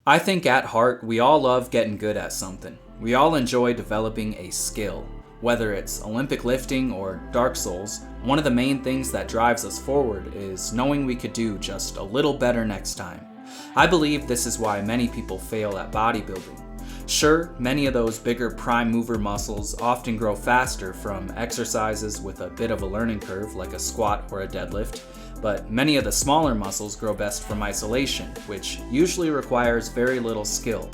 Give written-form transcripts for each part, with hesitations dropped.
I think at heart, we all love getting good at something. We all enjoy developing a skill. Whether it's Olympic lifting or Dark Souls, one of the main things that drives us forward is knowing we could do just a little better next time. I believe this is why many people fail at bodybuilding. Sure, many of those bigger prime mover muscles often grow faster from exercises with a bit of a learning curve like a squat or a deadlift, but many of the smaller muscles grow best from isolation, which usually requires very little skill.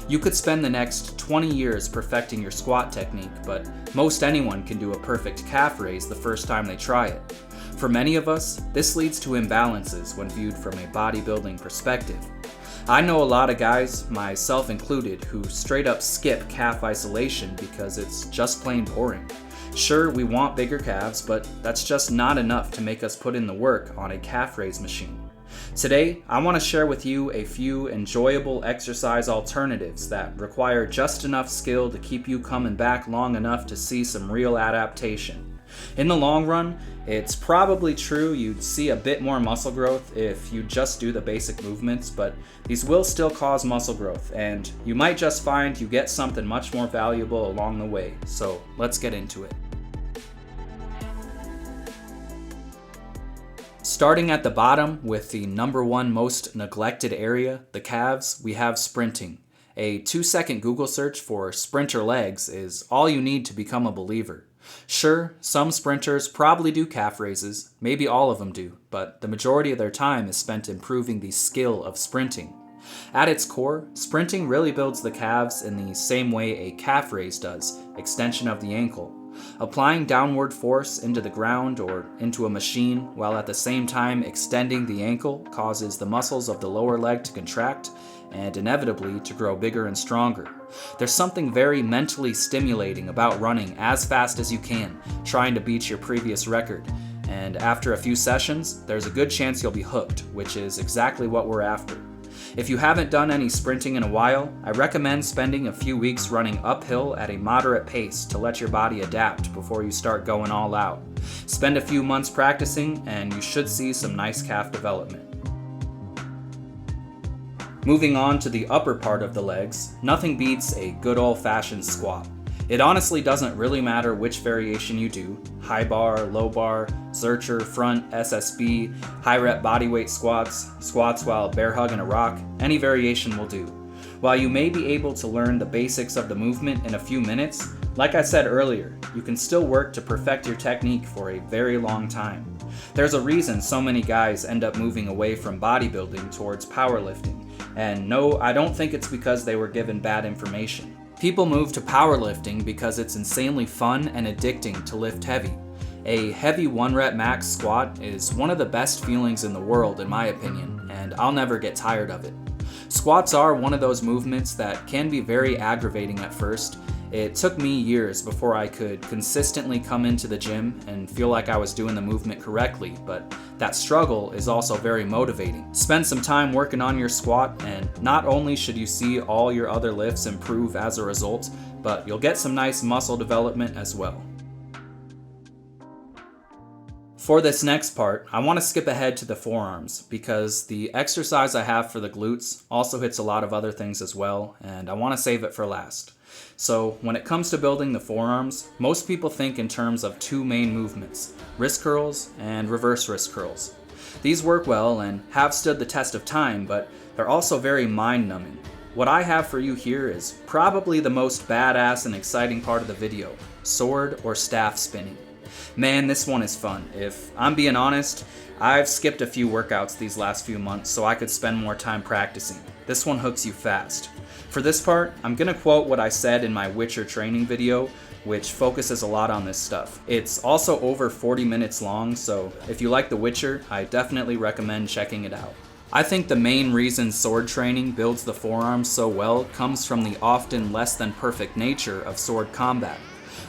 You could spend the next 20 years perfecting your squat technique, but most anyone can do a perfect calf raise the first time they try it. For many of us, this leads to imbalances when viewed from a bodybuilding perspective. I know a lot of guys, myself included, who straight up skip calf isolation because it's just plain boring. Sure, we want bigger calves, but that's just not enough to make us put in the work on a calf raise machine. Today, I want to share with you a few enjoyable exercise alternatives that require just enough skill to keep you coming back long enough to see some real adaptation. In the long run, it's probably true you'd see a bit more muscle growth if you just do the basic movements, but these will still cause muscle growth, and you might just find you get something much more valuable along the way. So let's get into it. Starting at the bottom with the number one most neglected area, the calves, we have sprinting. A 2-second Google search for sprinter legs is all you need to become a believer. Sure, some sprinters probably do calf raises, maybe all of them do, but the majority of their time is spent improving the skill of sprinting. At its core, sprinting really builds the calves in the same way a calf raise does, extension of the ankle. Applying downward force into the ground or into a machine while at the same time extending the ankle causes the muscles of the lower leg to contract and inevitably to grow bigger and stronger. There's something very mentally stimulating about running as fast as you can, trying to beat your previous record. And after a few sessions, there's a good chance you'll be hooked, which is exactly what we're after. If you haven't done any sprinting in a while, I recommend spending a few weeks running uphill at a moderate pace to let your body adapt before you start going all out. Spend a few months practicing and you should see some nice calf development. Moving on to the upper part of the legs, nothing beats a good old-fashioned squat. It honestly doesn't really matter which variation you do, high bar, low bar, Zercher, front, SSB, high rep bodyweight squats, squats while bear hugging a rock, any variation will do. While you may be able to learn the basics of the movement in a few minutes, like I said earlier, you can still work to perfect your technique for a very long time. There's a reason so many guys end up moving away from bodybuilding towards powerlifting, and no, I don't think it's because they were given bad information. People move to powerlifting because it's insanely fun and addicting to lift heavy. A heavy 1-rep max squat is one of the best feelings in the world in my opinion, and I'll never get tired of it. Squats are one of those movements that can be very aggravating at first. It took me years before I could consistently come into the gym and feel like I was doing the movement correctly, but that struggle is also very motivating. Spend some time working on your squat, and not only should you see all your other lifts improve as a result, but you'll get some nice muscle development as well. For this next part, I want to skip ahead to the forearms because the exercise I have for the glutes also hits a lot of other things as well, and I want to save it for last. So when it comes to building the forearms, most people think in terms of two main movements, wrist curls and reverse wrist curls. These work well and have stood the test of time, but they're also very mind-numbing. What I have for you here is probably the most badass and exciting part of the video, sword or staff spinning. Man, this one is fun. If I'm being honest, I've skipped a few workouts these last few months so I could spend more time practicing. This one hooks you fast. For this part, I'm gonna quote what I said in my Witcher training video, which focuses a lot on this stuff. It's also over 40 minutes long, so if you like The Witcher, I definitely recommend checking it out. I think the main reason sword training builds the forearms so well comes from the often less than perfect nature of sword combat.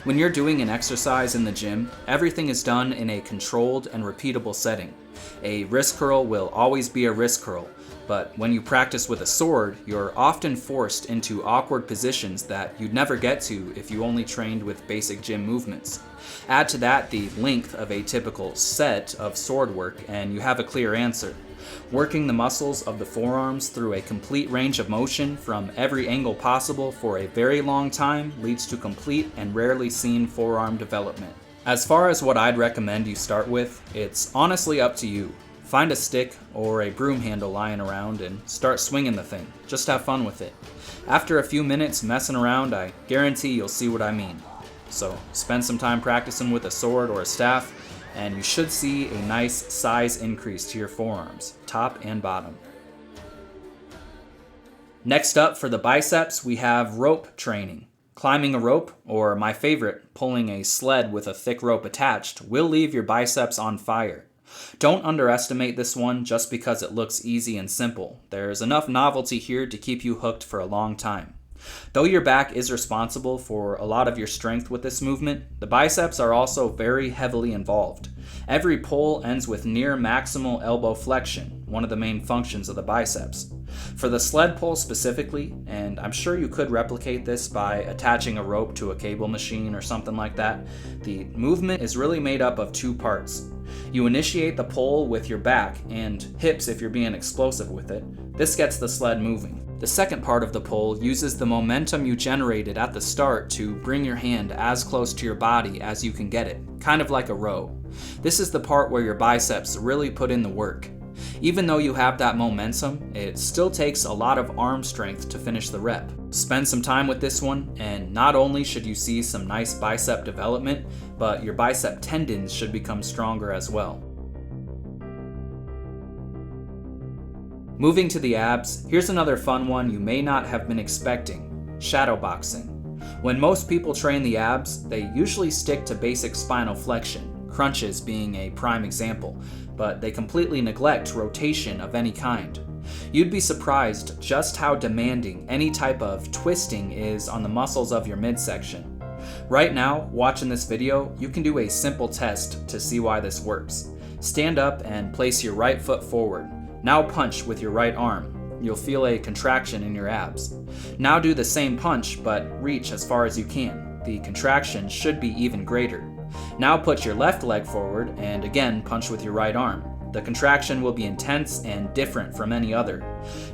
When you're doing an exercise in the gym, everything is done in a controlled and repeatable setting. A wrist curl will always be a wrist curl, but when you practice with a sword, you're often forced into awkward positions that you'd never get to if you only trained with basic gym movements. Add to that the length of a typical set of sword work and you have a clear answer. Working the muscles of the forearms through a complete range of motion from every angle possible for a very long time leads to complete and rarely seen forearm development. As far as what I'd recommend you start with, it's honestly up to you. Find a stick or a broom handle lying around and start swinging the thing. Just have fun with it. After a few minutes messing around, I guarantee you'll see what I mean. So spend some time practicing with a sword or a staff, and you should see a nice size increase to your forearms, top and bottom. Next up for the biceps, we have rope training. Climbing a rope, or my favorite, pulling a sled with a thick rope attached, will leave your biceps on fire. Don't underestimate this one just because it looks easy and simple. There's enough novelty here to keep you hooked for a long time. Though your back is responsible for a lot of your strength with this movement, the biceps are also very heavily involved. Every pull ends with near maximal elbow flexion, one of the main functions of the biceps. For the sled pull specifically, and I'm sure you could replicate this by attaching a rope to a cable machine or something like that, the movement is really made up of two parts. You initiate the pull with your back and hips if you're being explosive with it. This gets the sled moving. The second part of the pull uses the momentum you generated at the start to bring your hand as close to your body as you can get it, kind of like a row. This is the part where your biceps really put in the work. Even though you have that momentum, it still takes a lot of arm strength to finish the rep. Spend some time with this one, and not only should you see some nice bicep development, but your bicep tendons should become stronger as well. Moving to the abs, here's another fun one you may not have been expecting: shadowboxing. When most people train the abs, they usually stick to basic spinal flexion, crunches being a prime example, but they completely neglect rotation of any kind. You'd be surprised just how demanding any type of twisting is on the muscles of your midsection. Right now, watching this video, you can do a simple test to see why this works. Stand up and place your right foot forward. Now punch with your right arm. You'll feel a contraction in your abs. Now do the same punch, but reach as far as you can. The contraction should be even greater. Now put your left leg forward and again punch with your right arm. The contraction will be intense and different from any other.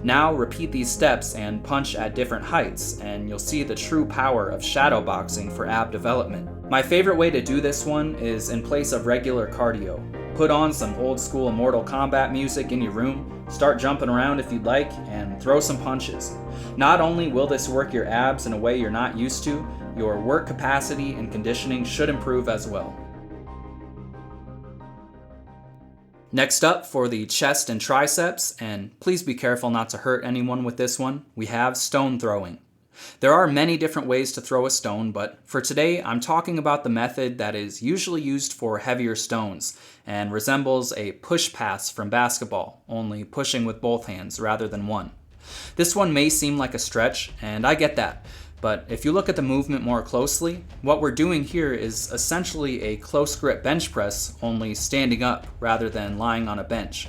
Now repeat these steps and punch at different heights, and you'll see the true power of shadowboxing for ab development. My favorite way to do this one is in place of regular cardio. Put on some old school Mortal Kombat music in your room, start jumping around if you'd like, and throw some punches. Not only will this work your abs in a way you're not used to, your work capacity and conditioning should improve as well. Next up for the chest and triceps, and please be careful not to hurt anyone with this one, we have stone throwing. There are many different ways to throw a stone, but for today I'm talking about the method that is usually used for heavier stones and resembles a push pass from basketball, only pushing with both hands rather than one. This one may seem like a stretch, and I get that, but if you look at the movement more closely, what we're doing here is essentially a close grip bench press, only standing up rather than lying on a bench.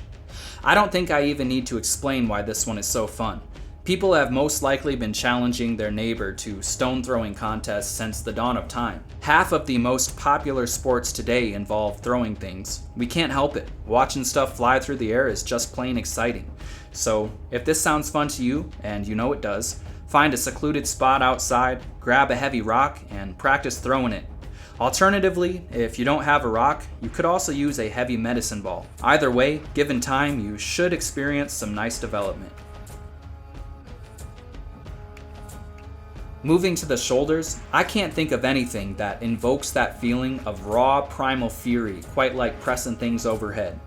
I don't think I even need to explain why this one is so fun. People have most likely been challenging their neighbor to stone throwing contests since the dawn of time. Half of the most popular sports today involve throwing things. We can't help it. Watching stuff fly through the air is just plain exciting. So if this sounds fun to you, and you know it does, find a secluded spot outside, grab a heavy rock, and practice throwing it. Alternatively, if you don't have a rock, you could also use a heavy medicine ball. Either way, given time, you should experience some nice development. Moving to the shoulders, I can't think of anything that invokes that feeling of raw primal fury quite like pressing things overhead.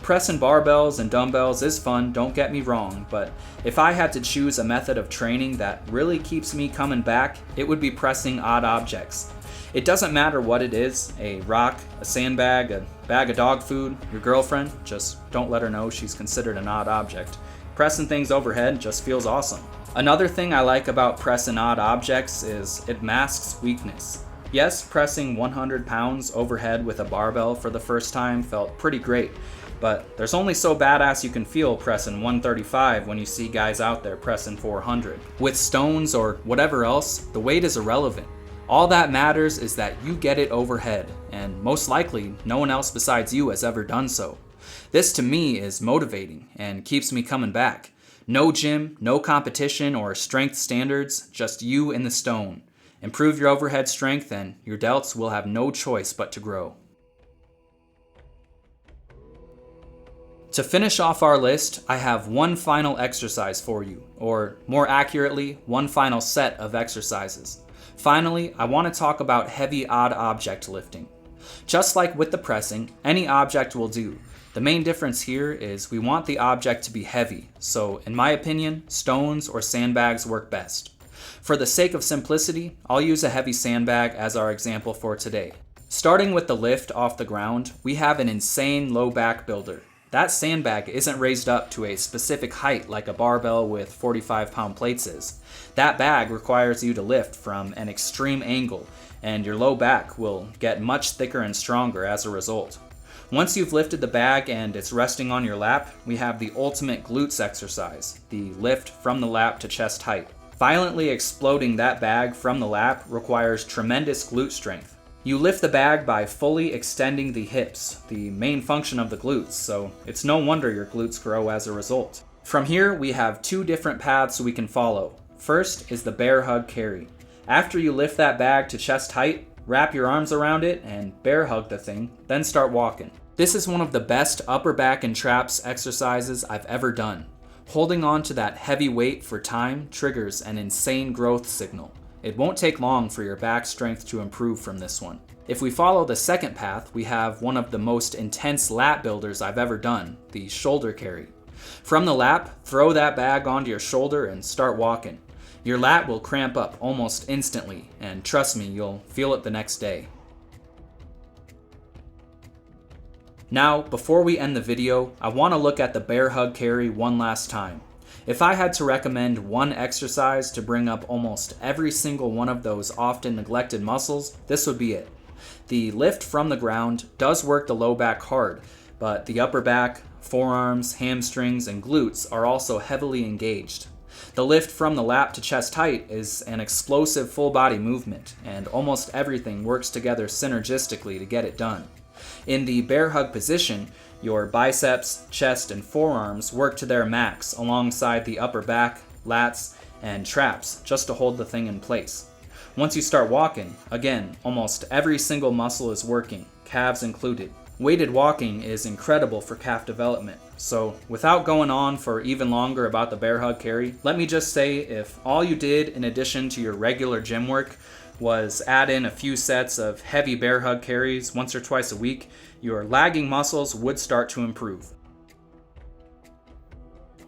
Pressing barbells and dumbbells is fun, don't get me wrong, but if I had to choose a method of training that really keeps me coming back, it would be pressing odd objects. It doesn't matter what it is, a rock, a sandbag, a bag of dog food, your girlfriend, just don't let her know she's considered an odd object. Pressing things overhead just feels awesome. Another thing I like about pressing odd objects is it masks weakness. Yes, pressing 100 pounds overhead with a barbell for the first time felt pretty great, but there's only so badass you can feel pressing 135 when you see guys out there pressing 400. With stones or whatever else, the weight is irrelevant. All that matters is that you get it overhead, and most likely no one else besides you has ever done so. This to me is motivating and keeps me coming back. No gym, no competition or strength standards, just you and the stone. Improve your overhead strength and your delts will have no choice but to grow. To finish off our list, I have one final exercise for you, or more accurately, one final set of exercises. Finally, I want to talk about heavy odd object lifting. Just like with the pressing, any object will do. The main difference here is we want the object to be heavy, so in my opinion, stones or sandbags work best. For the sake of simplicity, I'll use a heavy sandbag as our example for today. Starting with the lift off the ground, we have an insane low back builder. That sandbag isn't raised up to a specific height like a barbell with 45-pound plates is. That bag requires you to lift from an extreme angle, and your low back will get much thicker and stronger as a result. Once you've lifted the bag and it's resting on your lap, we have the ultimate glutes exercise, the lift from the lap to chest height. Violently exploding that bag from the lap requires tremendous glute strength. You lift the bag by fully extending the hips, the main function of the glutes, so it's no wonder your glutes grow as a result. From here, we have two different paths we can follow. First is the bear hug carry. After you lift that bag to chest height, wrap your arms around it and bear hug the thing, then start walking. This is one of the best upper back and traps exercises I've ever done. Holding on to that heavy weight for time triggers an insane growth signal. It won't take long for your back strength to improve from this one. If we follow the second path, we have one of the most intense lat builders I've ever done, the shoulder carry. From the lap, throw that bag onto your shoulder and start walking. Your lat will cramp up almost instantly, and trust me, you'll feel it the next day. Now, before we end the video, I want to look at the bear hug carry one last time. If I had to recommend one exercise to bring up almost every single one of those often neglected muscles, this would be it. The lift from the ground does work the low back hard, but the upper back, forearms, hamstrings, and glutes are also heavily engaged. The lift from the lap to chest height is an explosive full body movement, and almost everything works together synergistically to get it done. In the bear hug position, your biceps, chest, and forearms work to their max alongside the upper back, lats, and traps just to hold the thing in place. Once you start walking, again, almost every single muscle is working, calves included. Weighted walking is incredible for calf development. So without going on for even longer about the bear hug carry, let me just say if all you did in addition to your regular gym work was add in a few sets of heavy bear hug carries once or twice a week, your lagging muscles would start to improve.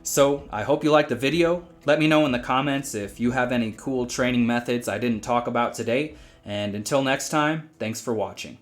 So I hope you liked the video. Let me know in the comments if you have any cool training methods I didn't talk about today. And until next time, thanks for watching.